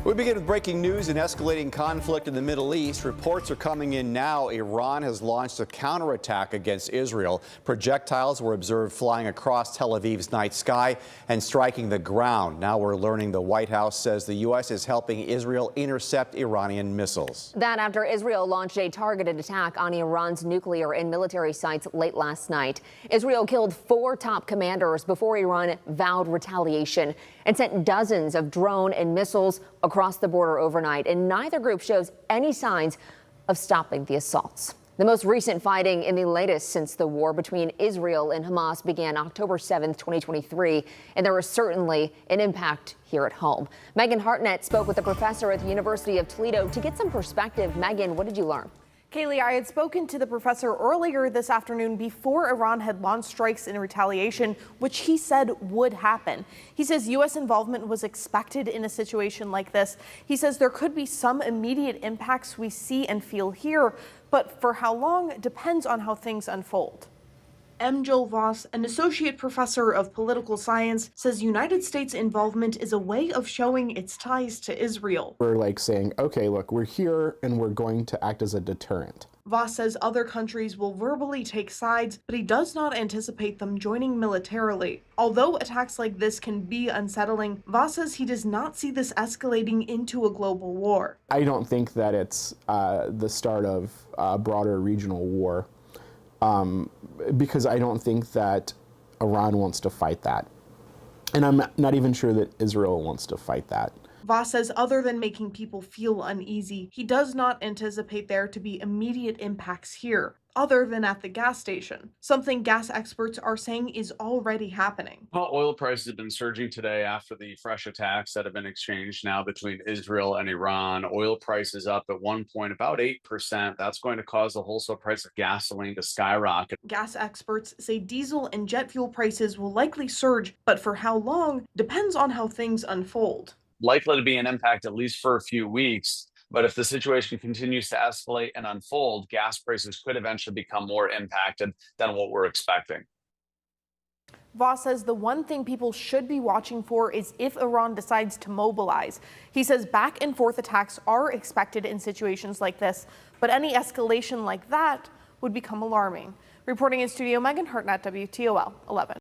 We begin with breaking news and escalating conflict in the Middle East. Reports are coming in now. Iran has launched a counterattack against Israel. Projectiles were observed flying across Tel Aviv's night sky and striking the ground. Now we're learning the White House says the U.S. is helping Israel intercept Iranian missiles. That after Israel launched a targeted attack on Iran's nuclear and military sites late last night. Israel killed 4 top commanders before Iran vowed retaliation and sent dozens of drone and missiles across the border overnight, and neither group shows any signs of stopping the assaults. The most recent fighting in the latest since the war between Israel and Hamas began October 7th, 2023, and there was certainly an impact here at home. Megan Hartnett spoke with a professor at the University of Toledo to get some perspective. Megan, what did you learn? Kaylee, I had spoken to the professor earlier this afternoon before Iran had launched strikes in retaliation, which he said would happen. He says U.S. involvement was expected in a situation like this. He says there could be some immediate impacts we see and feel here, but for how long depends on how things unfold. M. Joel Voss, an associate professor of political science, says United States involvement is a way of showing its ties to Israel. We're like saying, okay, look, we're here and we're going to act as a deterrent. Voss says other countries will verbally take sides, but he does not anticipate them joining militarily. Although attacks like this can be unsettling, Voss says he does not see this escalating into a global war. I don't think that it's the start of a broader regional war. Because I don't think that Iran wants to fight that. And I'm not even sure that Israel wants to fight that. Voss says other than making people feel uneasy, he does not anticipate there to be immediate impacts here, other than at the gas station, something gas experts are saying is already happening. Well, oil prices have been surging today after the fresh attacks that have been exchanged now between Israel and Iran. Oil prices up at one point about 8%. That's going to cause the wholesale price of gasoline to skyrocket. Gas experts say diesel and jet fuel prices will likely surge, but for how long depends on how things unfold. Likely to be an impact at least for a few weeks. But if the situation continues to escalate and unfold, gas prices could eventually become more impacted than what we're expecting. Voss says the one thing people should be watching for is if Iran decides to mobilize. He says back and forth attacks are expected in situations like this, but any escalation like that would become alarming. Reporting in studio, Megan Hartnett, WTOL 11.